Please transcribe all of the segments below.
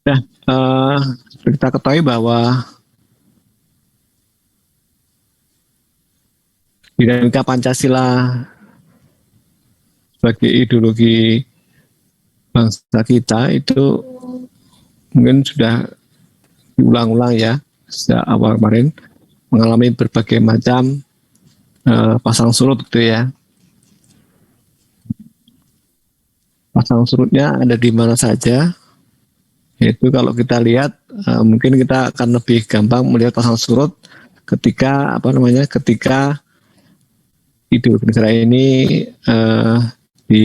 Nah, kita ketahui bahwa dinamika Pancasila sebagai ideologi bangsa kita itu mungkin sudah diulang-ulang ya sejak awal kemarin, mengalami berbagai macam pasang surut gitu ya. Pasang surutnya ada di mana saja, yaitu kalau kita lihat mungkin kita akan lebih gampang melihat pasang surut ketika ideologi negara ini uh, di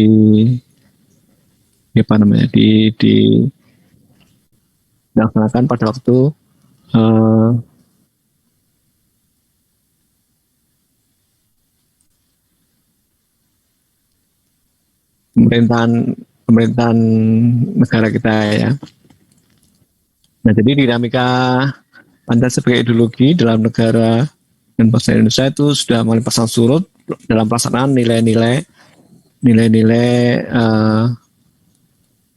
dilaksanakan pada waktu uh, pemerintahan pemerintahan negara kita ya. Nah, jadi dinamika Pancasila sebagai ideologi dalam negara dan bangsa Indonesia itu sudah mulai pasang surut dalam pelaksanaan nilai-nilai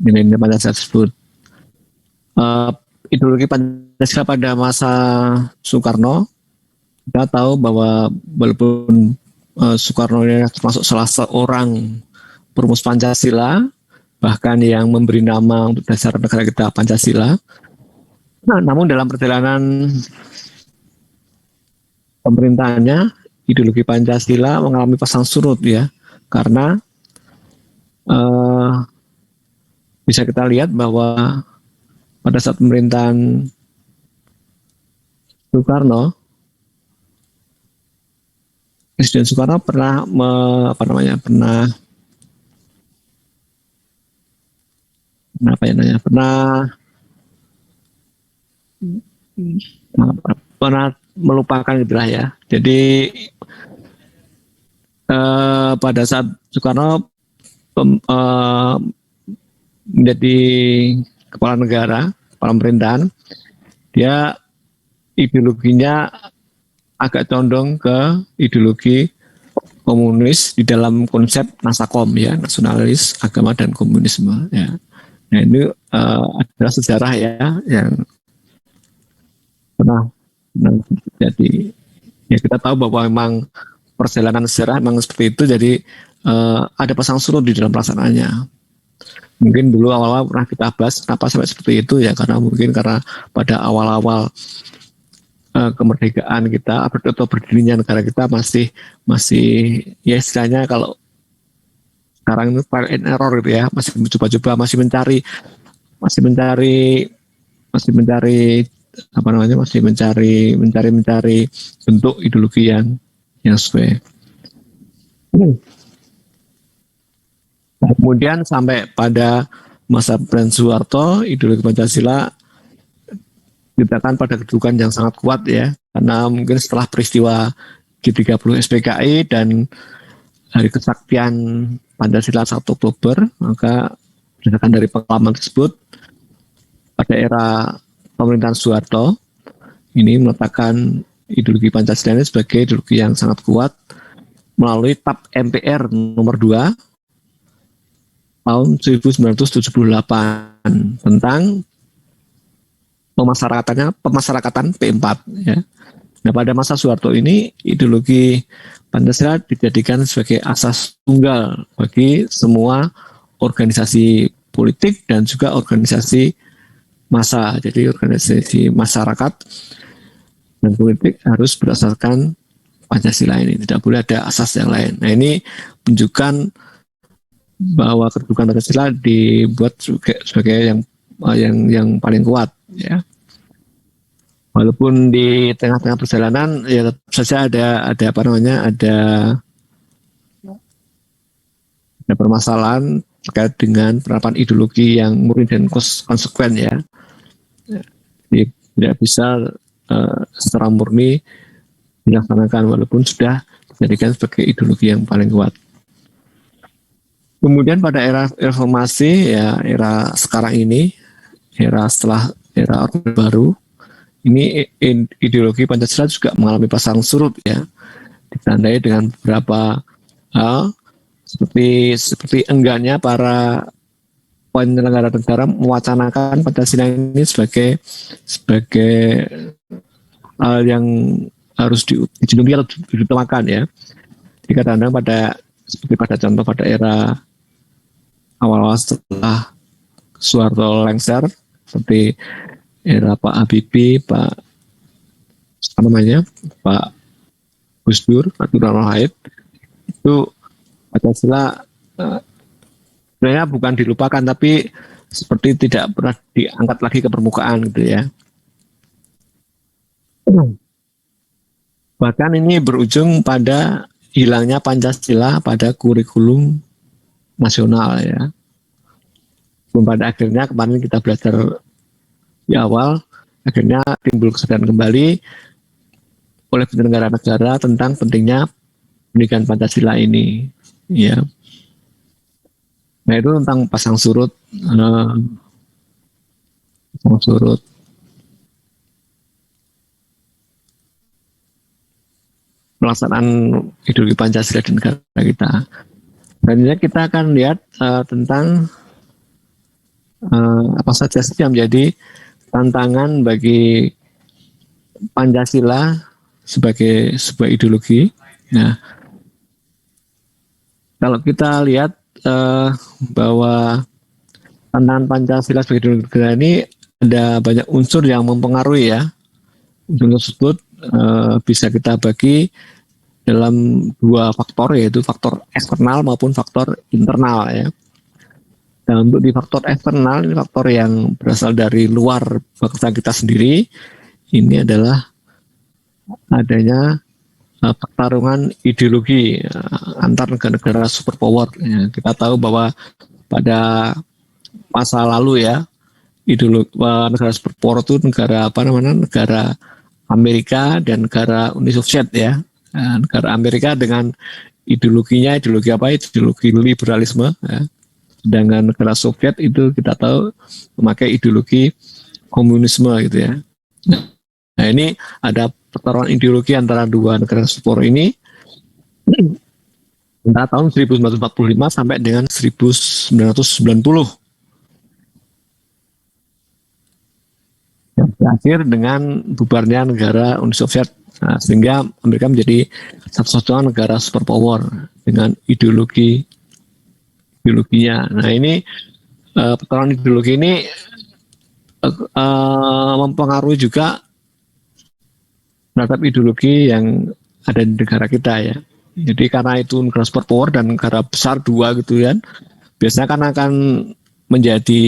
Pancasila tersebut. Ideologi Pancasila pada masa Soekarno, kita tahu bahwa walaupun Soekarno ini termasuk salah seorang perumus Pancasila, bahkan yang memberi nama untuk dasar negara kita Pancasila. Nah, namun dalam perjalanan pemerintahannya, ideologi Pancasila mengalami pasang surut ya, karena bisa kita lihat bahwa pada saat pemerintahan Soekarno, Presiden Soekarno pernah melupakan gitulah ya. Jadi pada saat Soekarno menjadi kepala negara, kepala pemerintahan, dia ideologinya agak condong ke ideologi komunis di dalam konsep Nasakom ya, nasionalis, agama dan komunisme ya. Nah, ini adalah sejarah ya yang pernah terjadi. Ya, kita tahu bahwa memang perjalanan sejarah memang seperti itu, jadi ada pasang surut di dalam pelaksanaannya. Mungkin dulu awal-awal pernah kita bahas kenapa sampai seperti itu ya, karena pada awal-awal kemerdekaan kita atau berdirinya negara kita masih ya istilahnya kalau sekarang itu trial and error gitu ya, masih mencoba-coba, masih mencari bentuk ideologi yang sesuai. Kemudian sampai pada masa Presiden Soeharto, ideologi Pancasila diletakkan pada kedudukan yang sangat kuat ya, karena mungkin setelah peristiwa G30 SPKI dan hari kesaktian Pancasila 1 Oktober, maka berdasarkan dari pengalaman tersebut, pada era pemerintahan Soeharto, ini meletakkan ideologi Pancasila ini sebagai ideologi yang sangat kuat melalui TAP MPR nomor 2 tahun 1978 tentang pemasarakatan P4 ya. Nah, pada masa Soeharto ini ideologi Pancasila dijadikan sebagai asas tunggal bagi semua organisasi politik dan juga organisasi massa. Jadi organisasi masyarakat dan politik harus berdasarkan Pancasila ini, tidak boleh ada asas yang lain. Nah, ini menunjukkan bahwa kedudukan Pancasila dibuat sebagai yang paling kuat ya. Walaupun di tengah-tengah perjalanan ya tetap saja ada permasalahan terkait dengan penerapan ideologi yang murni dan konsekuen ya. Jadi, tidak bisa secara murni dilaksanakan walaupun sudah dijadikan sebagai ideologi yang paling kuat. Kemudian pada era reformasi ya, era sekarang ini, setelah era Orde Baru, ini ideologi Pancasila juga mengalami pasang surut ya, ditandai dengan beberapa hal seperti enggannya para penyelenggara negara mewacanakan Pancasila ini sebagai hal yang harus dijunjungi atau diutamakan ya. Jadi kadang-kadang seperti pada contoh pada era awal-awal setelah Soeharto lengser, seperti era Pak Habibie, Pak Gus Dur, Pak Nur Wahid, itu Pancasila sebenarnya bukan dilupakan tapi seperti tidak pernah diangkat lagi ke permukaan gitu ya. Bahkan ini berujung pada hilangnya Pancasila pada kurikulum nasional ya. Pada akhirnya kemarin kita belajar di awal, akhirnya timbul kesadaran kembali oleh penyelenggara negara tentang pentingnya pendidikan Pancasila ini ya. Nah itu tentang pasang surut pelaksanaan ideologi Pancasila di negara kita. Selanjutnya kita akan lihat tentang apa saja sih yang menjadi tantangan bagi Pancasila sebagai sebuah ideologi. Nah, kalau kita lihat bahwa tantangan Pancasila sebagai ideologi negara ini ada banyak unsur yang mempengaruhi ya. Unsur tersebut bisa kita bagi dalam dua faktor, yaitu faktor eksternal maupun faktor internal ya. Dan untuk di faktor eksternal, ini faktor yang berasal dari luar bangsa kita sendiri, ini adalah adanya pertarungan ideologi antar negara-negara superpower. Ya, kita tahu bahwa pada masa lalu ya, ideologi negara superpower itu negara negara Amerika dan negara Uni Soviet ya. Negara Amerika dengan ideologi liberalisme ya. Sedangkan negara Soviet itu kita tahu memakai ideologi komunisme gitu ya. Nah ini ada pertarungan ideologi antara dua negara superpower ini antara tahun 1945 sampai dengan 1990. Yang berakhir dengan bubarnya negara Uni Soviet. Nah, sehingga Amerika menjadi satu-satunya negara superpower dengan ideologinya. Nah ini pertarungan ideologi ini mempengaruhi juga terhadap ideologi yang ada di negara kita ya. Jadi karena itu negara superpower dan negara besar dua gitu kan, biasanya kan akan menjadi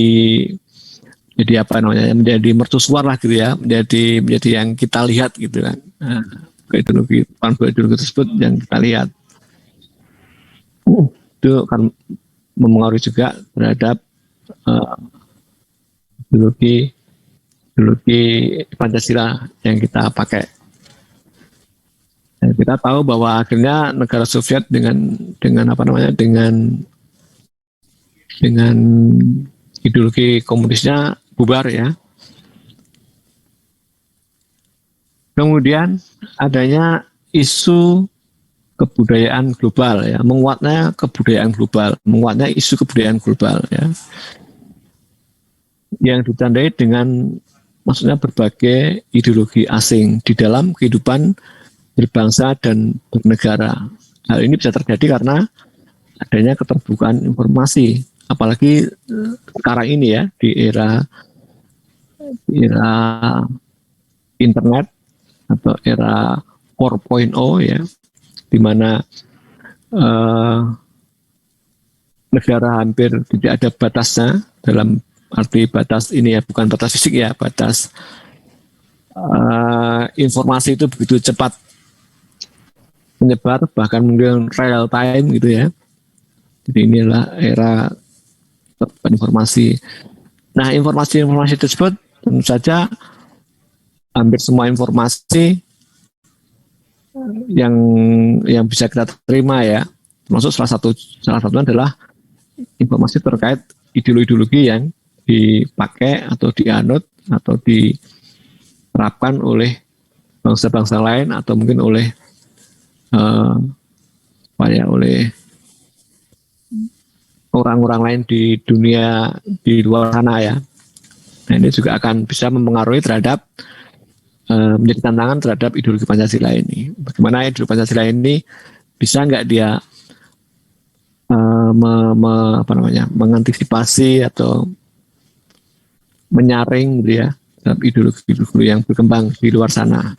menjadi mercusuar lah gitu ya, menjadi yang kita lihat gitu kan. Nah, ideologi tersebut yang kita lihat itu akan mempengaruhi juga terhadap ideologi Pancasila yang kita pakai. Dan kita tahu bahwa akhirnya negara Soviet dengan ideologi komunisnya bubar ya. Kemudian adanya isu kebudayaan global ya, menguatnya isu kebudayaan global ya. Yang ditandai dengan maksudnya berbagai ideologi asing di dalam kehidupan berbangsa dan bernegara. Hal ini bisa terjadi karena adanya keterbukaan informasi, apalagi sekarang ini ya di era internet atau era 4.0 ya, di mana negara hampir tidak ada batasnya, dalam arti batas ini ya, bukan batas fisik ya, batas informasi itu begitu cepat menyebar, bahkan mungkin real time gitu ya. Jadi inilah era informasi. Nah, informasi tersebut tentu saja hampir semua informasi yang bisa kita terima ya, termasuk salah satunya adalah informasi terkait ideologi yang dipakai atau dianut atau diterapkan oleh bangsa-bangsa lain atau mungkin oleh oleh orang-orang lain di dunia di luar sana ya. Nah ini juga akan bisa mempengaruhi terhadap menjadi tantangan terhadap ideologi Pancasila ini. Bagaimana ideologi Pancasila ini bisa nggak dia mengantisipasi atau menyaring gitu ya terhadap ideologi-ideologi yang berkembang di luar sana.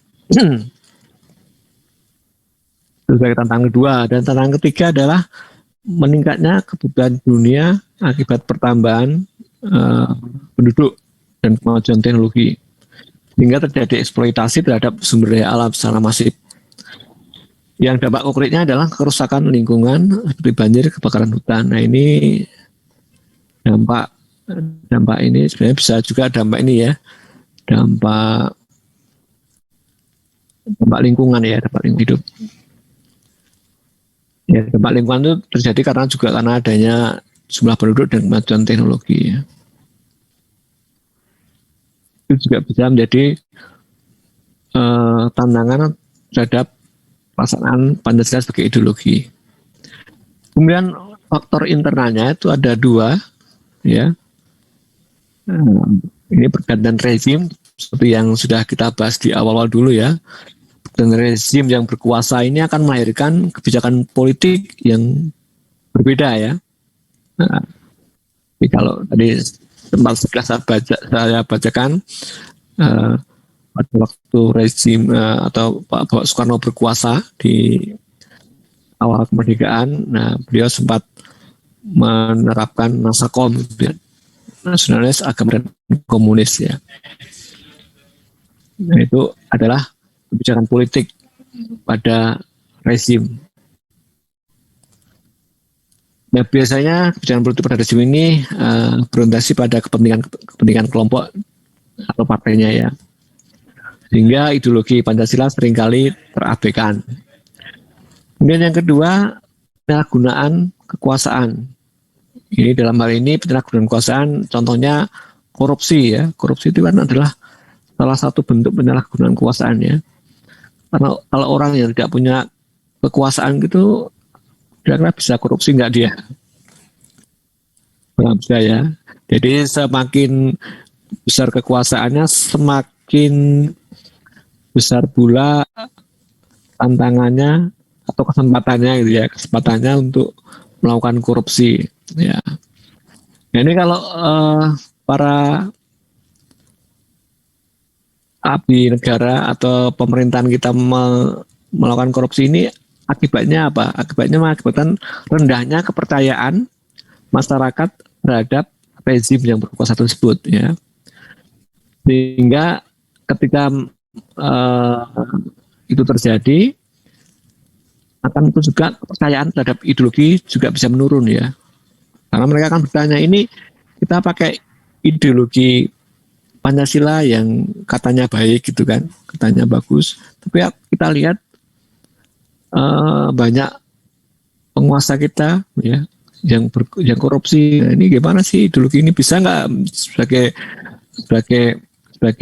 Itu sebagai tantangan kedua. Dan tantangan ketiga adalah meningkatnya kebutuhan dunia akibat pertambahan penduduk dan kemajuan teknologi, sehingga terjadi eksploitasi terhadap sumber daya alam secara masif. Yang dampak konkretnya adalah kerusakan lingkungan seperti banjir, kebakaran hutan. Nah ini dampak ini sebenarnya bisa juga dampak ini ya, dampak lingkungan ya, dampak lingkungan hidup. Ya, dampak lingkungan itu terjadi karena adanya jumlah penduduk dan kemajuan teknologi ya. Itu juga bisa menjadi tantangan terhadap pelaksanaan Pancasila sebagai ideologi. Kemudian faktor internalnya itu ada dua, ya. Ini pergantian rezim seperti yang sudah kita bahas di awal-awal dulu ya. Dan rezim yang berkuasa ini akan melahirkan kebijakan politik yang berbeda ya. Nah, jadi kalau tadi tempat saya bacakan pada waktu rezim atau Pak Soekarno berkuasa di awal kemerdekaan, nah beliau sempat menerapkan Nasakom, nasionalis, agama, dan komunis ya. Nah itu adalah kebijakan politik pada rezim. Nah biasanya kebijakan politik pada rezim ini berorientasi pada kepentingan kelompok atau partainya ya. Sehingga ideologi Pancasila seringkali terabaikan. Kemudian yang kedua, penyalahgunaan kekuasaan. Ini dalam hal ini penyalahgunaan kekuasaan contohnya korupsi ya. Korupsi itu kan adalah salah satu bentuk penyalahgunaan kekuasaan ya. Karena kalau orang yang tidak punya kekuasaan gitu, kira-kira bisa korupsi nggak dia? Kurang bisa ya. Jadi semakin besar kekuasaannya, semakin besar pula tantangannya atau kesempatannya gitu ya, kesempatannya untuk melakukan korupsi ya. Nah ini kalau para abdi negara atau pemerintahan kita melakukan korupsi ini akibatnya apa? Akibatnya mengakibatkan rendahnya kepercayaan masyarakat terhadap rezim yang berkuasa tersebut ya. Sehingga ketika itu terjadi, akan juga kepercayaan terhadap ideologi juga bisa menurun ya. Karena mereka akan bertanya, ini kita pakai ideologi Pancasila yang katanya baik gitu kan, katanya bagus, tapi ya kita lihat banyak penguasa kita ya yang korupsi. Nah, ini gimana sih ideologi ini bisa nggak sebagai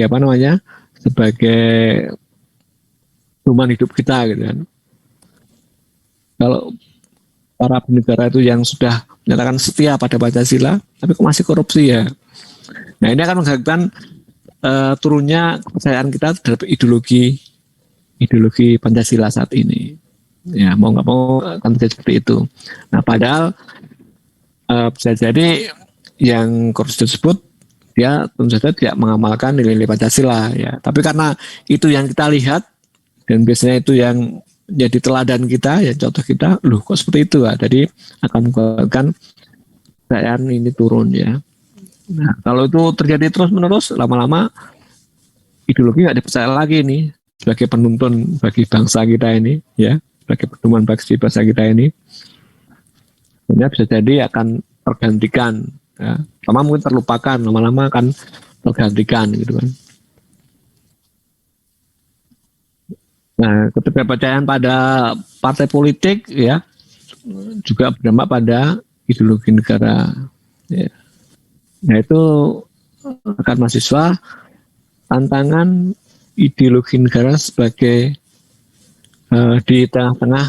apa namanya, sebagai pedoman hidup kita gitu kan. Kalau para penegara itu yang sudah menyatakan setia pada Pancasila, tapi kok masih korupsi ya. Nah ini akan mengakibatkan turunnya kepercayaan kita terhadap ideologi Pancasila saat ini. Ya mau nggak mau akan terjadi seperti itu. Nah padahal bisa jadi yang korupsi tersebut dia tentu saja tidak mengamalkan nilai-nilai Pancasila ya. Tapi karena itu yang kita lihat dan biasanya itu yang jadi teladan kita ya, contoh kita, loh kok seperti itu ya. Jadi akan mengakibatkan kepercayaan ini turun ya. Nah kalau itu terjadi terus-menerus, lama-lama ideologi nggak dipercaya lagi nih sebagai penuntun bagi bangsa kita ini ya, sebagai pedoman bagi bangsa kita ini. Sebenarnya bisa jadi akan tergantikan ya. Lama mungkin terlupakan, lama-lama akan tergantikan gitu kan. Nah, keterpercayaan pada partai politik ya juga berdampak pada ideologi negara. Ya. Nah itu akan mahasiswa tantangan ideologi negara sebagai di tengah-tengah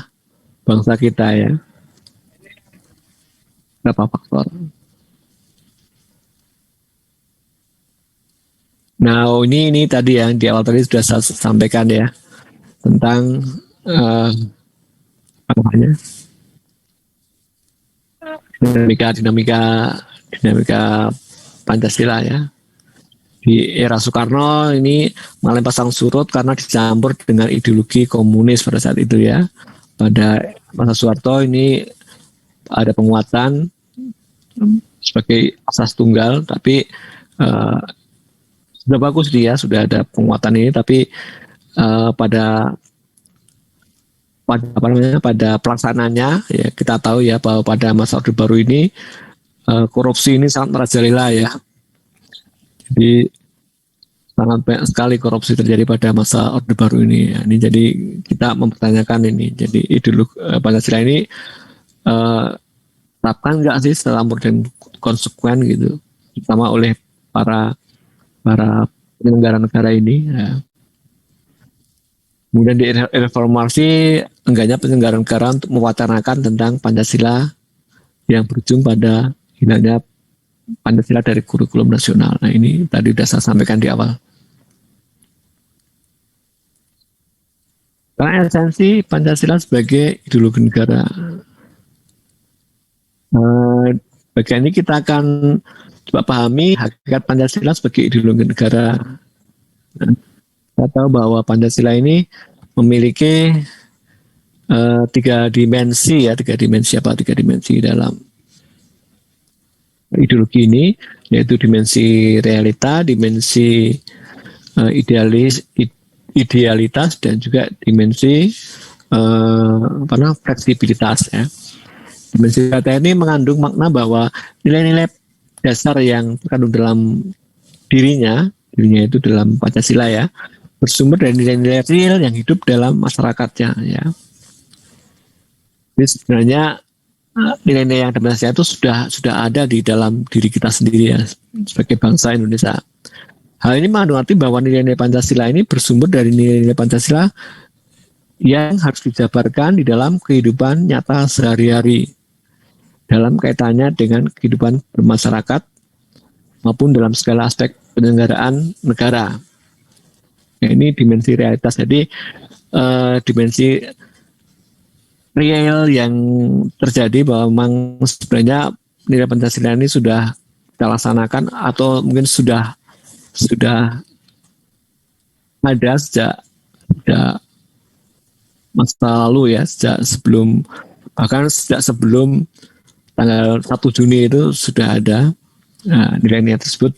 bangsa kita ya. beberapa faktor. Nah, ini tadi yang di awal tadi sudah saya sampaikan ya, tentang apa namanya, dinamika Pancasila ya. Di era Soekarno ini malah pasang surut karena dicampur dengan ideologi komunis pada saat itu ya. Pada masa Soeharto ini ada penguatan sebagai asas tunggal, tapi sudah bagus dia, sudah ada penguatan ini, tapi pada apa namanya, pada pelaksananya ya kita tahu ya bahwa pada masa Orde Baru ini korupsi ini sangat merajalela ya. Jadi sangat banyak sekali korupsi terjadi pada masa Orde Baru ini. Ya, ini jadi kita mempertanyakan ini. Jadi ideologi Pancasila ini terapkan nggak sih secara dan konsekuen gitu, terutama oleh para penyelenggara negara ini. Ya. Kemudian di reformasi enggaknya penyelenggara negara untuk mewacanakan tentang Pancasila yang berujung pada hilangnya Pancasila dari kurikulum nasional. Nah ini tadi sudah saya sampaikan di awal. Karena esensi Pancasila sebagai ideologi negara. Bagian ini kita akan coba pahami hakikat Pancasila sebagai ideologi negara. Kita tahu bahwa Pancasila ini memiliki tiga dimensi dalam ideologi ini, yaitu dimensi realita, dimensi idealitas, dan juga dimensi fleksibilitas ya. Dimensi realita ini mengandung makna bahwa nilai-nilai dasar yang terkandung dalam dirinya itu dalam Pancasila ya, bersumber dari nilai-nilai real yang hidup dalam masyarakatnya ya. Jadi sebenarnya nilai-nilai yang ada itu sudah ada di dalam diri kita sendiri ya, sebagai bangsa Indonesia. Hal ini mengandung arti bahwa nilai-nilai Pancasila ini bersumber dari nilai-nilai Pancasila yang harus dijabarkan di dalam kehidupan nyata sehari-hari, dalam kaitannya dengan kehidupan bermasyarakat maupun dalam segala aspek penyelenggaraan negara. Nah, ini dimensi realitas. Jadi dimensi real yang terjadi bahwa memang sebenarnya nilai Pancasila ini sudah kita laksanakan atau mungkin sudah ada sejak masa lalu ya, bahkan sejak sebelum tanggal 1 Juni itu sudah ada. Nah, nilai-nilai tersebut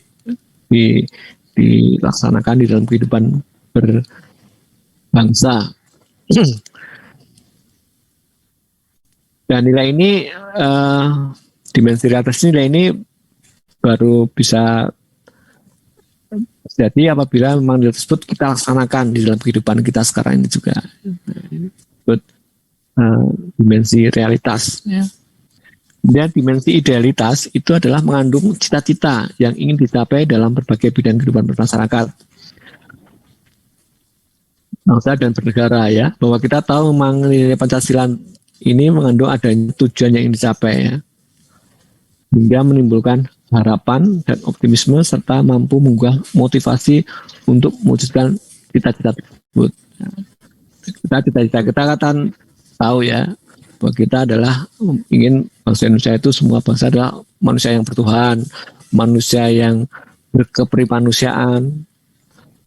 dilaksanakan di dalam kehidupan berbangsa. Dan nilai ini, dimensi realitas nilai ini baru bisa jadi apabila memang nilai tersebut kita laksanakan di dalam kehidupan kita sekarang ini juga. Ini disebut dimensi realitas. Ya. Dan dimensi idealitas itu adalah mengandung cita-cita yang ingin dicapai dalam berbagai bidang kehidupan bermasyarakat, bangsa dan bernegara ya. Bahwa kita tahu memang nilai Pancasila ini mengandung adanya tujuan yang ingin dicapai ya, hingga menimbulkan harapan dan optimisme serta mampu menggugah motivasi untuk mewujudkan cita-cita tersebut. Kita akan tahu ya bahwa kita adalah ingin bangsa Indonesia itu, semua bangsa adalah manusia yang bertuhan, manusia yang berkeprimanusiaan,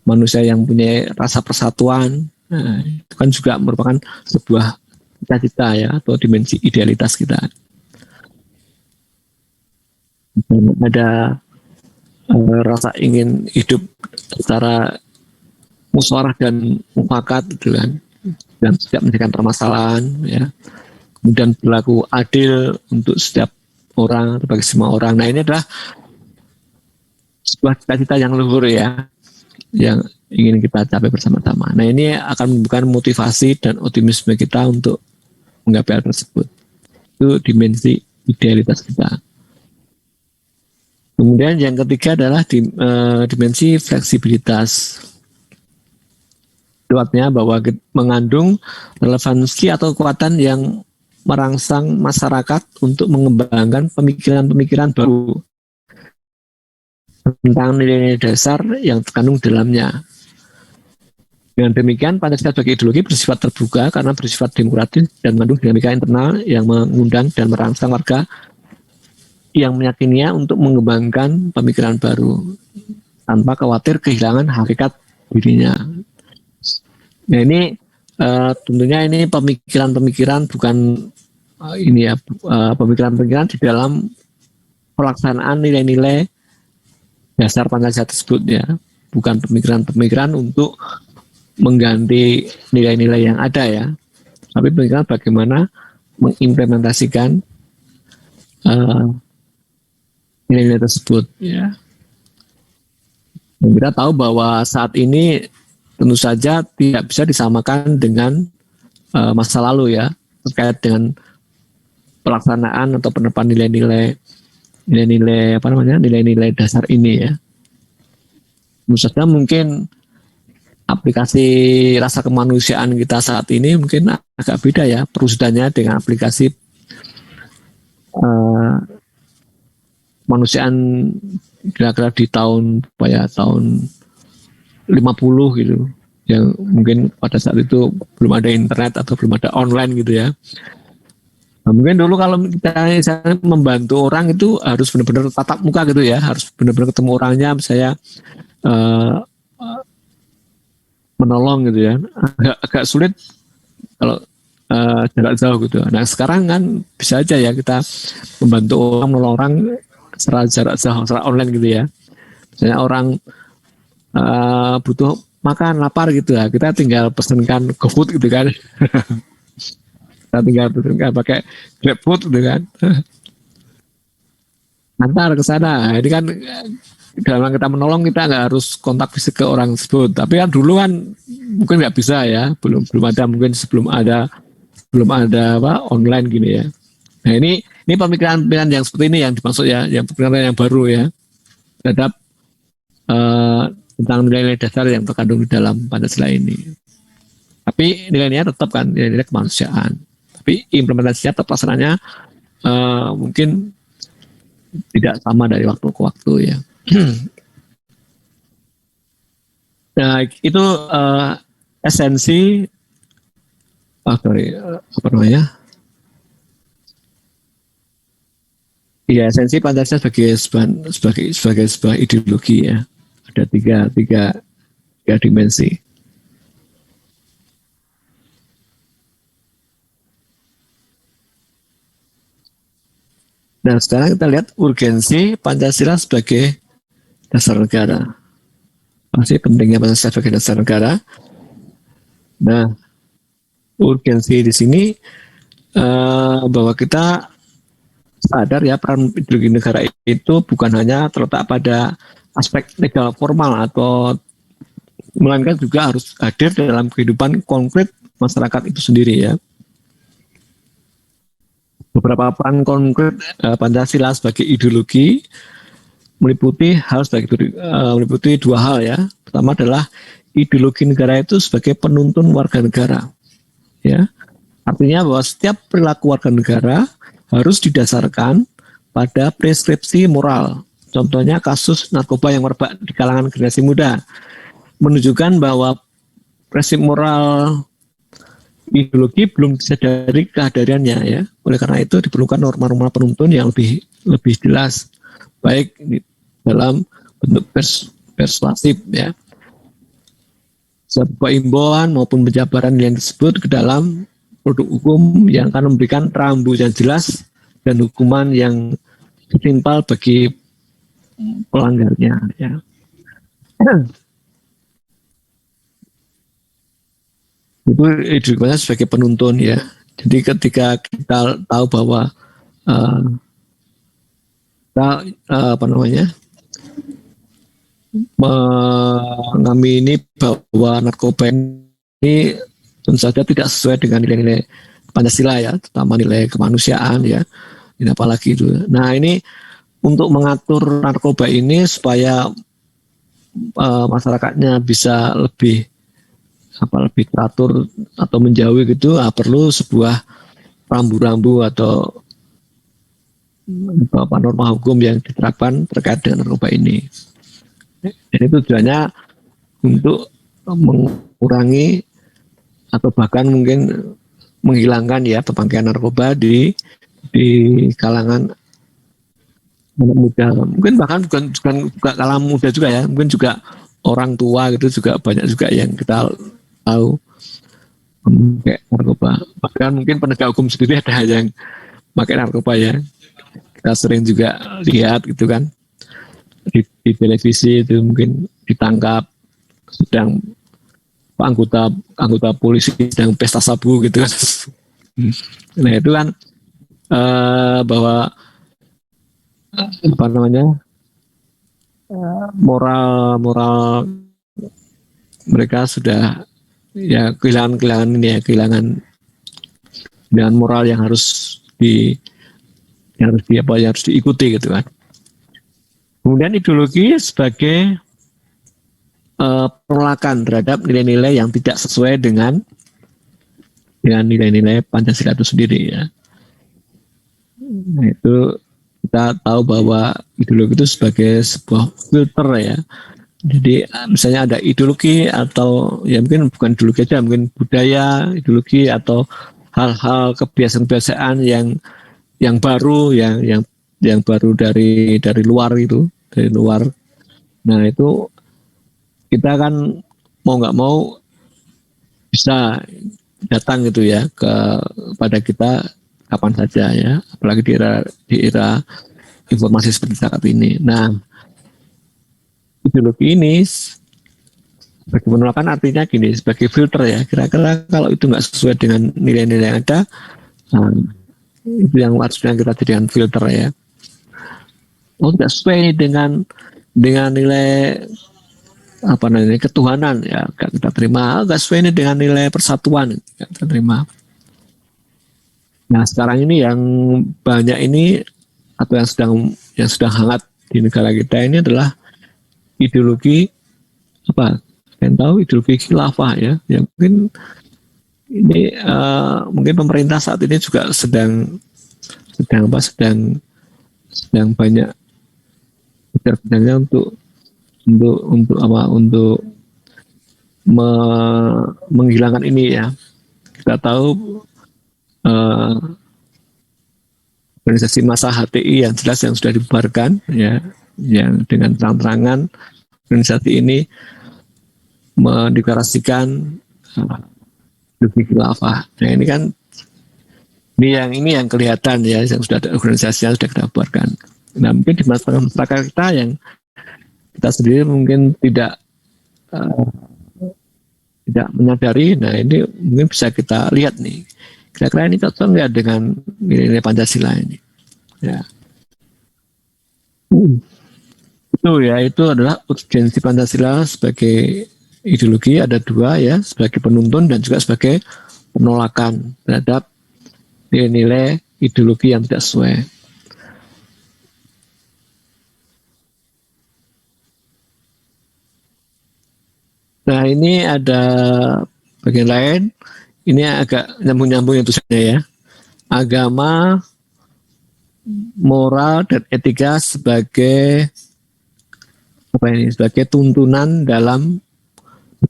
manusia yang punya rasa persatuan. Nah, itu kan juga merupakan sebuah cita-cita ya, atau dimensi idealitas kita. Dan ada rasa ingin hidup secara musyawarah dan mufakat gitu kan, dan tidak menyelesaikan permasalahan ya, kemudian berlaku adil untuk setiap orang, bagi semua orang. Nah ini adalah sebuah cita-cita yang luhur ya, yang ingin kita capai bersama-sama. Nah ini akan memberikan motivasi dan optimisme kita untuk menggapai hal tersebut. Itu dimensi idealitas kita. Kemudian yang ketiga adalah dimensi fleksibilitas. Artinya bahwa mengandung relevansi atau kekuatan yang merangsang masyarakat untuk mengembangkan pemikiran-pemikiran baru tentang nilai-nilai dasar yang terkandung dalamnya. Dengan demikian, Pancasila sebagai ideologi bersifat terbuka karena bersifat demokratis dan mengandung dinamika internal yang mengundang dan merangsang warga yang meyakininya untuk mengembangkan pemikiran baru tanpa khawatir kehilangan hakikat dirinya. Nah ini tentunya ini pemikiran-pemikiran bukan ini ya pemikiran-pemikiran di dalam pelaksanaan nilai-nilai dasar Pancasila tersebut ya, bukan pemikiran-pemikiran untuk mengganti nilai-nilai yang ada ya, tapi pemikiran bagaimana mengimplementasikan nilai-nilai tersebut ya. Dan kita tahu bahwa saat ini tentu saja tidak bisa disamakan dengan masa lalu ya, terkait dengan pelaksanaan atau penerapan nilai-nilai dasar ini ya. Tentu saja mungkin aplikasi rasa kemanusiaan kita saat ini mungkin agak beda ya perusahaannya dengan aplikasi kemanusiaan kira-kira di tahun tahun 50 gitu, yang mungkin pada saat itu belum ada internet atau belum ada online gitu ya. Nah, mungkin dulu kalau kita misalnya membantu orang itu harus benar-benar tatap muka gitu ya, harus benar-benar ketemu orangnya, saya menolong gitu ya, agak sulit kalau jarak jauh gitu. Nah sekarang kan bisa aja ya kita membantu orang, menolong orang secara jarak jauh, secara online gitu ya. Misalnya orang butuh makan, lapar gitu ya, kita tinggal pesenkan GoFood gitu kan. Kita tinggal pesenkan pakai GrabFood gitu kan. Antar ke sana. Ini kan dalam kita menolong kita nggak harus kontak fisik ke orang tersebut. Tapi kan dulu kan mungkin nggak bisa ya, belum ada, mungkin sebelum ada online gini ya. Nah ini pemikiran yang seperti ini yang dimaksud ya, yang pemikiran yang baru ya terhadap tentang nilai-nilai dasar yang terkandung di dalam Pancasila ini. Tapi nilai-nilainya tetap kan nilai-nilai kemanusiaan. Tapi implementasinya atau pelaksanaannya mungkin tidak sama dari waktu ke waktu ya. Nah itu esensi esensi Pancasila sebagai sebuah ideologi ya. Ada tiga dimensi. Nah sekarang kita lihat urgensi Pancasila sebagai dasar negara. Masih pentingnya Pancasila sebagai dasar negara. Nah urgensi di sini bahwa kita sadar ya peran ideologi negara itu bukan hanya terletak pada aspek legal formal atau melainkan juga harus hadir dalam kehidupan konkret masyarakat itu sendiri ya. Beberapa peran konkret Pancasila sebagai ideologi meliputi dua hal ya. Pertama adalah ideologi negara itu sebagai penuntun warga negara. Ya. Artinya bahwa setiap perilaku warga negara harus didasarkan pada preskripsi moral. Contohnya kasus narkoba yang merebak di kalangan generasi muda menunjukkan bahwa prinsip moral ideologi belum disadari kehadirannya ya. Oleh karena itu diperlukan norma-norma penuntun yang lebih jelas, baik dalam bentuk persuasif ya. Sebuah imbauan maupun penjabaran yang disebut ke dalam produk hukum yang akan memberikan rambu yang jelas dan hukuman yang setimpal bagi pelanggarnya ya. Itu ideologinya sebagai penuntun ya. Jadi ketika kita tahu bahwa mengamini bahwa narkoba ini tentu saja tidak sesuai dengan nilai-nilai Pancasila ya, terutama nilai kemanusiaan ya. Ini apalagi itu. Nah ini untuk mengatur narkoba ini supaya masyarakatnya bisa lebih teratur atau menjauhi gitu, perlu sebuah rambu-rambu atau apa norma hukum yang diterapkan terkait dengan narkoba ini. Jadi tujuannya untuk mengurangi atau bahkan mungkin menghilangkan ya pemakaian narkoba di kalangan anak muda. Mungkin bahkan bukan kalangan muda juga ya, mungkin juga orang tua gitu juga banyak juga yang kita tahu memakai narkoba. Bahkan mungkin penegak hukum sendiri ada yang pakai narkoba ya. Kita sering juga lihat gitu kan di televisi itu mungkin ditangkap sedang anggota polisi sedang pesta sabu gitu kan. Nah itu kan bahwa apa namanya moral mereka sudah ya kehilangan ini ya kehilangan moral yang harus harus diikuti gitu kan. Kemudian ideologi sebagai penolakan terhadap nilai-nilai yang tidak sesuai dengan nilai-nilai Pancasila itu sendiri ya. Nah itu kita tahu bahwa ideologi itu sebagai sebuah filter ya. Jadi misalnya ada ideologi atau ya mungkin bukan ideologi aja, mungkin budaya, ideologi atau hal-hal kebiasaan-kebiasaan yang baru yang baru dari luar itu, dari luar. Nah itu kita kan mau nggak mau bisa datang gitu ya pada kita kapan saja ya, apalagi di era informasi seperti saat ini. Nah ideologi ini sebagai penolakan artinya gini, sebagai filter ya, kira-kira kalau itu nggak sesuai dengan nilai-nilai yang ada, nah, itu yang harusnya kita jadikan filter ya. Oh tidak sesuai dengan nilai apa namanya ketuhanan ya gak kita terima. Nggak sesuai ini dengan nilai persatuan gak kita terima. Nah sekarang ini yang banyak ini atau yang sedang hangat di negara kita ini adalah ideologi apa? Kalian tahu ideologi khilafah ya. Yang mungkin ini mungkin pemerintah saat ini juga sedang banyak sebenarnya untuk menghilangkan ini ya. Kita tahu organisasi massa HTI yang jelas yang sudah dibubarkan ya, yang dengan terang-terangan organisasi ini mendeklarasikan lebih khilafah. Nah ini kan ini yang kelihatan ya, yang sudah ada organisasi yang sudah kita bubarkan. Nah mungkin di masyarakat kita yang kita sendiri mungkin tidak menyadari. Nah ini mungkin bisa kita lihat nih, kira-kira ini cocok nggak dengan nilai-nilai Pancasila ini ya. Itu adalah urgensi Pancasila sebagai ideologi, ada dua ya, sebagai penuntun dan juga sebagai penolakan terhadap nilai-nilai ideologi yang tidak sesuai. Nah ini ada bagian lain, ini agak nyambung-nyambung yang tulisannya ya. Agama, moral dan etika sebagai sebagai tuntunan dalam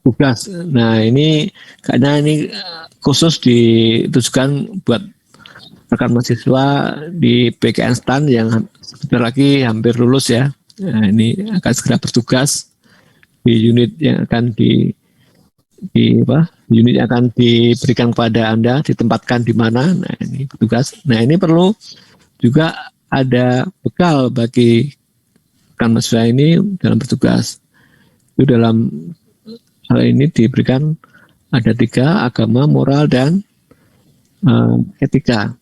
tugas. Nah ini karena ini khusus ditujukan buat rekan mahasiswa di PKN STAN yang sebentar lagi hampir lulus ya. Nah ini akan segera bertugas di unit yang akan unit yang akan diberikan kepada Anda, ditempatkan di mana. Nah ini petugas. Nah ini perlu juga ada bekal bagi rekan mahasiswa ini dalam bertugas. Itu dalam hal ini diberikan ada 3, agama, moral, dan etika.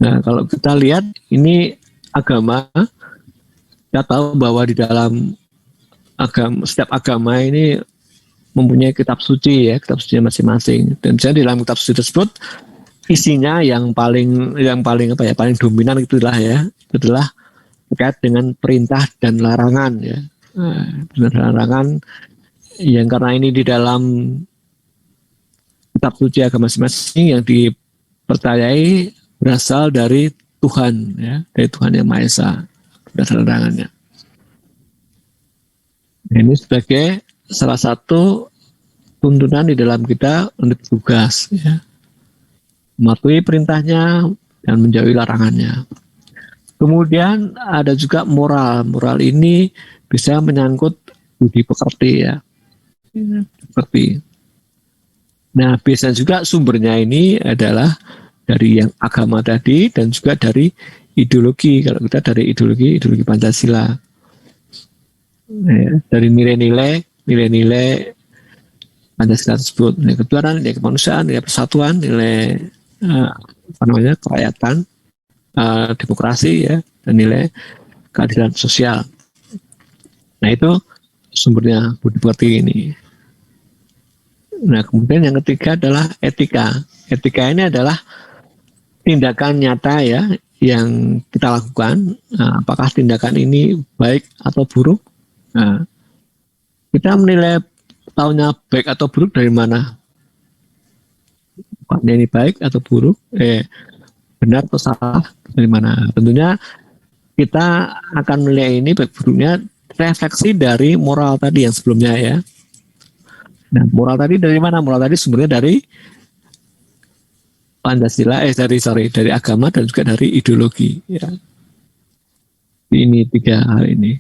Nah kalau kita lihat ini agama, kita tahu bahwa di dalam setiap agama ini mempunyai kitab suci ya, kitab suci masing-masing. Dan misalnya di dalam kitab suci tersebut isinya yang paling dominan itulah ya, adalah terkait dengan perintah dan larangan ya. Perintah dan larangan yang karena ini di dalam kitab suci agama masing-masing yang dipercayai berasal dari Tuhan, ya, dari Tuhan yang Maha Esa, berdasarkan larangannya. Ini sebagai salah satu tuntunan di dalam kita untuk tugas, ya, mematuhi perintahnya dan menjauhi larangannya. Kemudian ada juga moral. Moral ini bisa menyangkut budi pekerti, ya, pekerti. Nah, biasanya juga sumbernya ini adalah dari yang agama tadi dan juga dari ideologi. Kalau kita dari ideologi Pancasila. Dari nilai-nilai Pancasila tersebut, nilai ketuhanan, nilai kemanusiaan, nilai persatuan, nilai kerakyatan, demokrasi, ya, dan nilai keadilan sosial. Nah, itu sumbernya budi pekerti ini. Nah, kemudian yang ketiga adalah etika. Etika ini adalah tindakan nyata, ya, yang kita lakukan. Nah, apakah tindakan ini baik atau buruk? Nah, kita menilai tahunya baik atau buruk dari mana? Ini baik atau buruk? Benar atau salah dari mana? Tentunya kita akan menilai ini baik buruknya refleksi dari moral tadi yang sebelumnya, ya. Nah, moral tadi dari mana? Moral tadi sumbernya dari Pancasila, dari agama dan juga dari ideologi, ya. Ini tiga hal ini.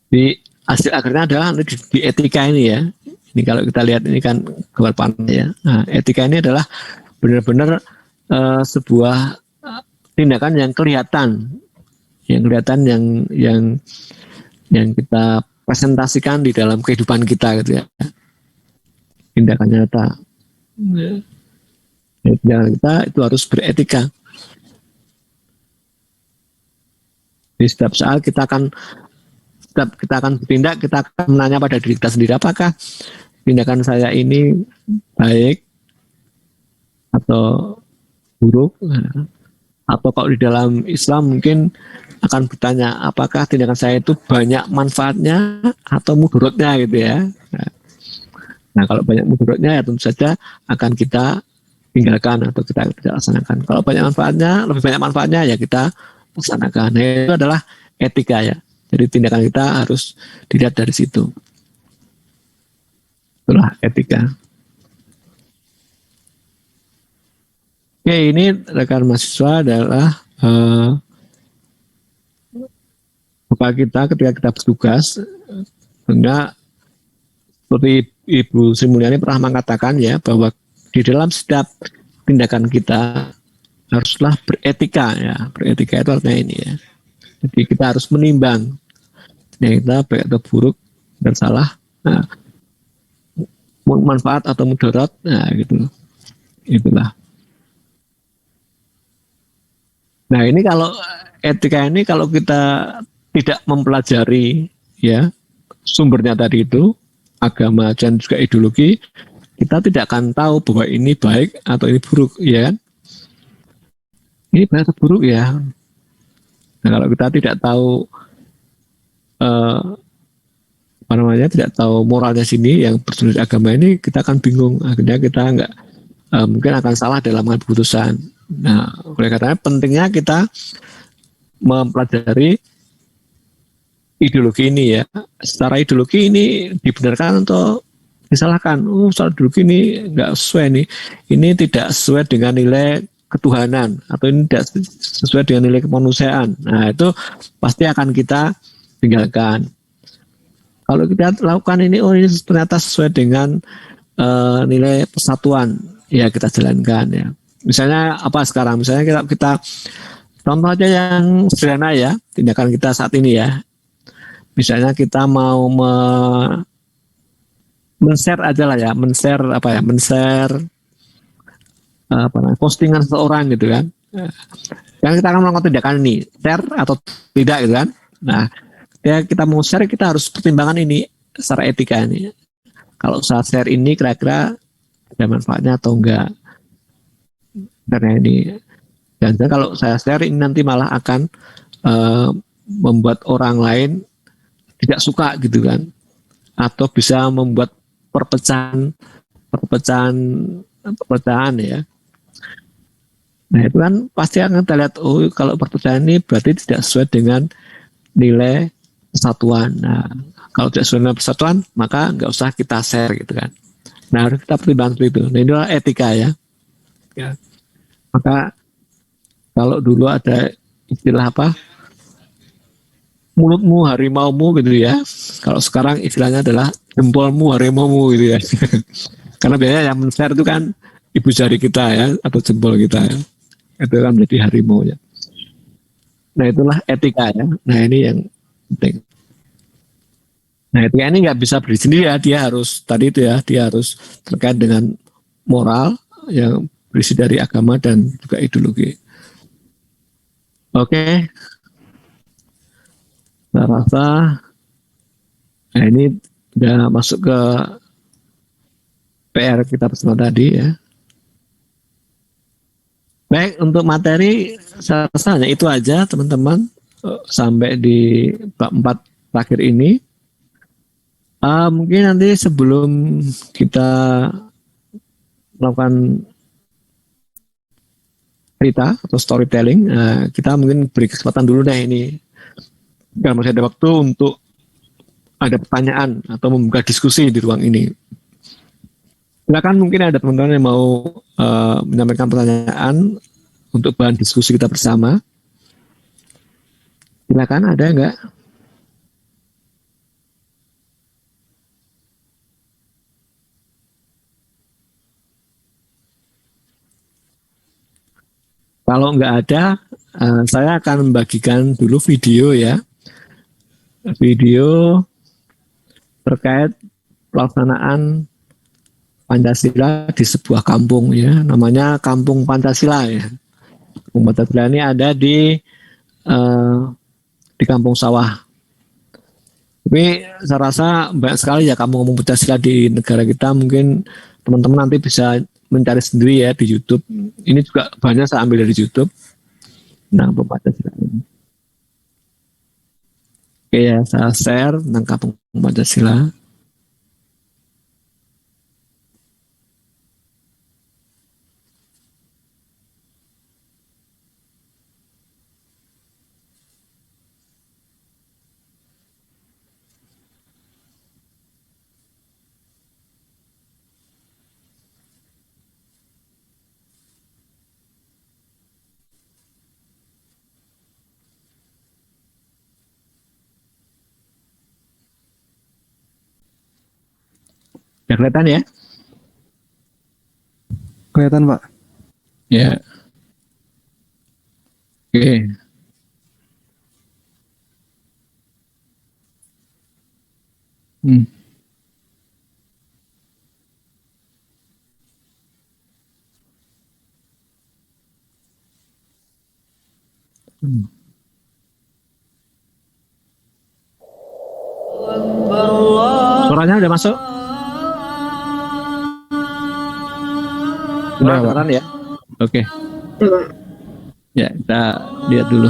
Di hasil akhirnya adalah di etika ini, ya. Ini kalau kita lihat ini kan gambar pantai, ya. Nah, etika ini adalah benar-benar sebuah tindakan yang kelihatan, yang kita presentasikan di dalam kehidupan kita, gitu, ya. Tindakan nyata. Tindakan kita itu harus beretika. Di setiap saat kita akan bertindak, kita akan menanya pada diri kita sendiri, apakah tindakan saya ini baik atau buruk? Atau kalau di dalam Islam mungkin akan bertanya, apakah tindakan saya itu banyak manfaatnya atau mudaratnya, gitu, ya. Nah, kalau banyak mudaratnya, ya tentu saja akan kita tinggalkan atau kita tidak laksanakan. Kalau lebih banyak manfaatnya, ya kita laksanakan. Nah, itu adalah etika, ya. Jadi tindakan kita harus dilihat dari situ. Itulah etika. Oke, ini rekan mahasiswa adalah bapak kita ketika kita bertugas. Sehingga seperti Ibu Sri Mulyani pernah mengatakan, ya, bahwa di dalam setiap tindakan kita haruslah beretika, ya. Beretika itu artinya ini, ya. Jadi kita harus menimbang yang kita baik atau buruk dan salah, nah, manfaat atau mudarat, nah, gitu. Itulah. Nah, ini kalau etika ini kalau kita tidak mempelajari, ya, sumbernya tadi itu agama dan juga ideologi, kita tidak akan tahu bahwa ini baik atau ini buruk, ya kan? Ini baik atau buruk, ya. Nah, kalau kita tidak tahu tidak tahu moralnya sini yang bersumber agama ini, kita akan bingung, akhirnya kita nggak mungkin akan salah dalam mengambil keputusan. Nah, oleh karena pentingnya kita mempelajari ideologi ini, ya. Secara ideologi ini dibenarkan atau disalahkan? Secara ideologi ini nggak sesuai nih. Ini tidak sesuai dengan nilai ketuhanan atau ini tidak sesuai dengan nilai kemanusiaan. Nah, itu pasti akan kita tinggalkan. Kalau kita lakukan ini, ini ternyata sesuai dengan nilai persatuan, ya, kita jalankan, ya. Misalnya apa sekarang? Misalnya kita contoh aja yang sederhana, ya, tindakan kita saat ini, ya. Misalnya kita mau men-share aja lah, ya, men-share postingan seseorang, gitu kan. Yang kita akan melakukan tindakan ini, share atau tidak, gitu kan. Nah, ya, kita mau share, kita harus pertimbangkan ini secara etika ini. Kalau saat share ini kira-kira ada manfaatnya atau enggak. Karena ini, dan kalau saya share ini nanti malah akan membuat orang lain tidak suka, gitu kan. Atau bisa membuat perpecahan perpecahan ya. Nah itu kan pasti akan kita lihat, oh kalau perpecahan ini berarti tidak sesuai dengan nilai persatuan. Nah kalau tidak sesuai dengan persatuan, maka nggak usah kita share gitu kan. Nah harus kita pertimbangkan seperti itu. Nah ini adalah etika ya. Maka kalau dulu ada istilah apa, mulutmu harimaumu gitu ya. Kalau sekarang istilahnya adalah jempolmu harimaumu gitu ya. Karena biasanya yang men-share itu kan ibu jari kita ya, atau jempol kita ya. Itu kan menjadi harimau ya. Nah itulah etika ya. Nah ini yang penting. Nah etika ini nggak bisa berdiri sendiri ya. Dia harus tadi itu ya. Dia harus terkait dengan moral yang berisi dari agama dan juga ideologi. Oke. Saya rasa nah ini udah masuk ke PR kita bersama tadi ya. Baik, untuk materi saya rasa hanya itu aja teman-teman sampai di bab 4 terakhir ini. Mungkin nanti sebelum kita melakukan cerita atau storytelling, kita mungkin beri kesempatan dulu deh ini. Kalau masih ada waktu untuk ada pertanyaan atau membuka diskusi di ruang ini. Silakan, mungkin ada teman-teman yang mau menyampaikan pertanyaan untuk bahan diskusi kita bersama. Silakan, ada enggak? Kalau enggak ada, saya akan membagikan dulu video ya. Video terkait pelaksanaan Pancasila di sebuah kampung ya, namanya Kampung Pancasila ya. Kampung Pancasila ini ada di Kampung Sawah. Tapi saya rasa banyak sekali ya kampung-kampung Pancasila di negara kita. Mungkin teman-teman nanti bisa mencari sendiri ya di YouTube. Ini juga banyak saya ambil dari YouTube. Nah, Kampung Pancasila ini. Oke ya, saya share tentang Kampung Pancasila. Ya, kelihatan ya? Kelihatan, Pak. Ya. Oke. Hmm. Suaranya udah masuk? Udah kedengeran ya? Oke. Ya, kita lihat dulu.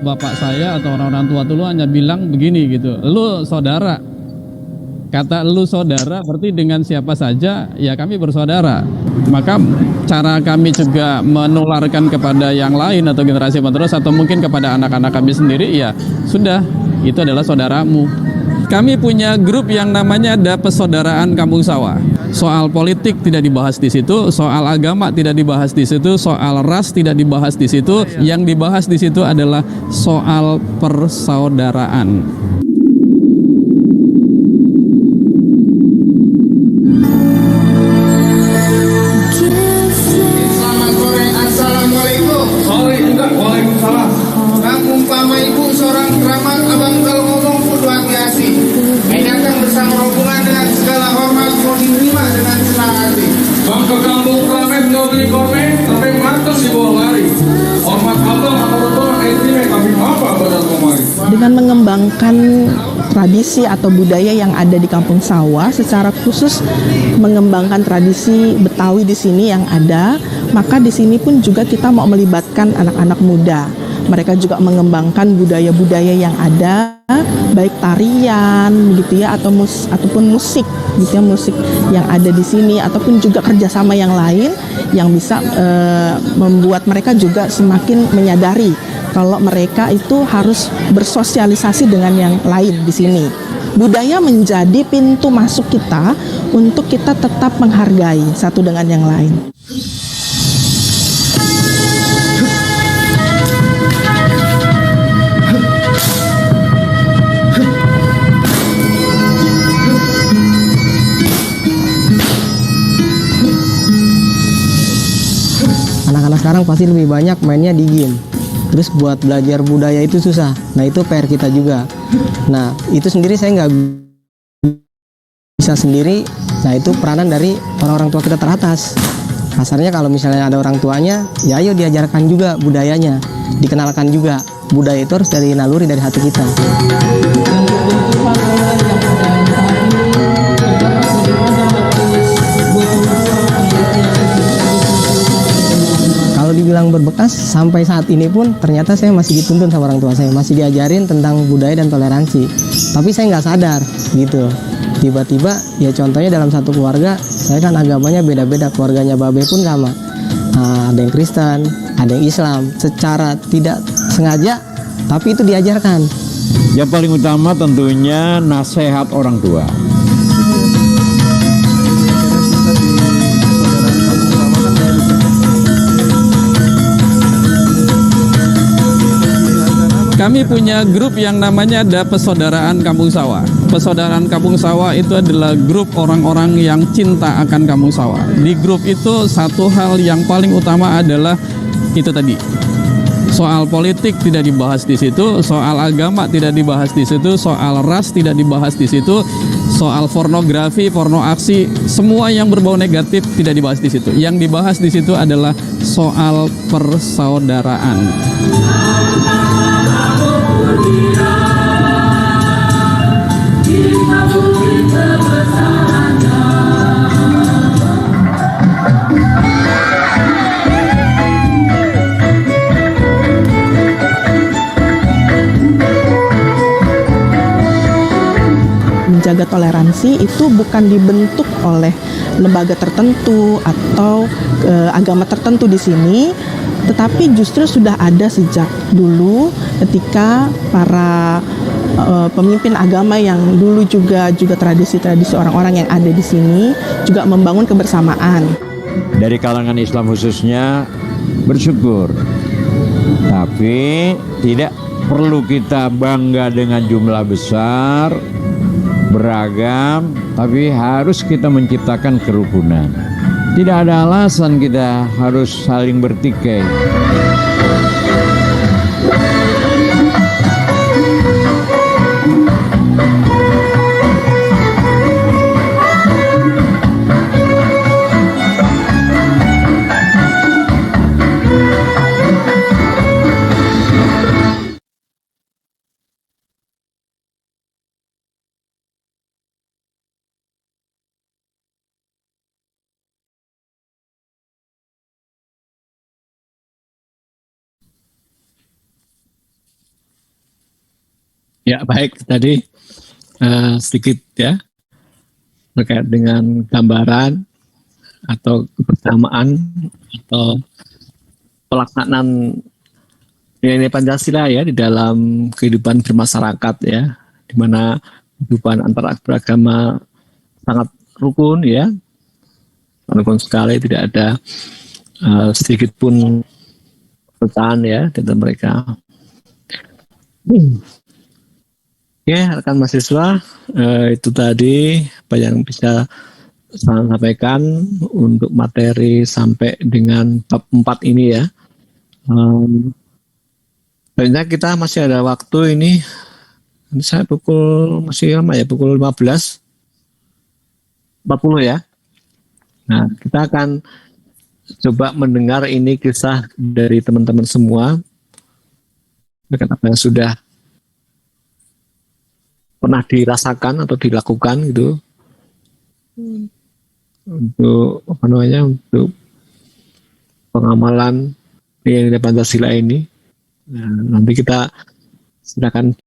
Bapak saya atau orang-orang tua dulu hanya bilang begini gitu, lu saudara. Kata lu saudara berarti dengan siapa saja ya kami bersaudara. Maka cara kami juga menularkan kepada yang lain atau generasi penerus atau mungkin kepada anak-anak kami sendiri, ya sudah, itu adalah saudaramu. Kami punya grup yang namanya ada Persaudaraan Kampung Sawah. Soal politik tidak dibahas di situ, soal agama tidak dibahas di situ, soal ras tidak dibahas di situ. Yang dibahas di situ adalah soal persaudaraan. Dengan mengembangkan tradisi atau budaya yang ada di Kampung Sawah, secara khusus mengembangkan tradisi Betawi di sini yang ada, maka di sini pun juga kita mau melibatkan anak-anak muda. Mereka juga mengembangkan budaya-budaya yang ada, baik tarian gitu ya, ataupun musik gitu ya, musik yang ada di sini, ataupun juga kerjasama yang lain yang bisa membuat mereka juga semakin menyadari kalau mereka itu harus bersosialisasi dengan yang lain di sini. Budaya menjadi pintu masuk kita untuk kita tetap menghargai satu dengan yang lain. Anak-anak sekarang pasti lebih banyak mainnya di game. Terus buat belajar budaya itu susah. Nah itu PR kita juga. Nah itu sendiri saya nggak bisa sendiri. Nah itu peranan dari orang-orang tua kita teratas. Kasarnya kalau misalnya ada orang tuanya, ya ayo diajarkan juga budayanya, dikenalkan juga. Budaya itu harus dari naluri, dari hati kita. Kalau dibilang berbekas, sampai saat ini pun ternyata saya masih dituntun sama orang tua saya, masih diajarin tentang budaya dan toleransi. Tapi saya nggak sadar gitu. Tiba-tiba ya contohnya dalam satu keluarga, saya kan agamanya beda-beda, keluarganya babe pun sama. Nah, ada yang Kristen, ada yang Islam. Secara tidak sengaja, tapi itu diajarkan. Yang paling utama tentunya nasihat orang tua. Kami punya grup yang namanya ada Persaudaraan Kampung Sawah. Persaudaraan Kampung Sawah itu adalah grup orang-orang yang cinta akan Kampung Sawah. Di grup itu satu hal yang paling utama adalah itu tadi. Soal politik tidak dibahas di situ, soal agama tidak dibahas di situ, soal ras tidak dibahas di situ, soal pornografi, porno aksi, semua yang berbau negatif tidak dibahas di situ. Yang dibahas di situ adalah soal persaudaraan. Menjaga toleransi itu bukan dibentuk oleh lembaga tertentu atau agama tertentu di sini, tetapi justru sudah ada sejak dulu ketika para pemimpin agama yang dulu juga tradisi-tradisi orang-orang yang ada di sini juga membangun kebersamaan. Dari kalangan Islam khususnya bersyukur, tapi tidak perlu kita bangga dengan jumlah besar, beragam, tapi harus kita menciptakan kerukunan. Tidak ada alasan kita harus saling bertikai. Ya, baik, tadi sedikit ya terkait dengan gambaran atau kebersamaan atau pelaksanaan nilai Pancasila ya di dalam kehidupan bermasyarakat ya, di mana kehidupan antara beragama sangat rukun ya, rukun sekali, tidak ada sedikit pun perpecahan ya di antara mereka. Oke, rekan mahasiswa, itu tadi apa yang bisa saya sampaikan untuk materi sampai dengan bab 4 ini ya. Sebenarnya kita masih ada waktu ini saya masih lama ya, pukul 15.40 ya. Nah, kita akan coba mendengar ini kisah dari teman-teman semua, apa yang sudah pernah dirasakan atau dilakukan gitu untuk untuk pengamalan nilai-nilai Pancasila ini. Nah, nanti kita silakan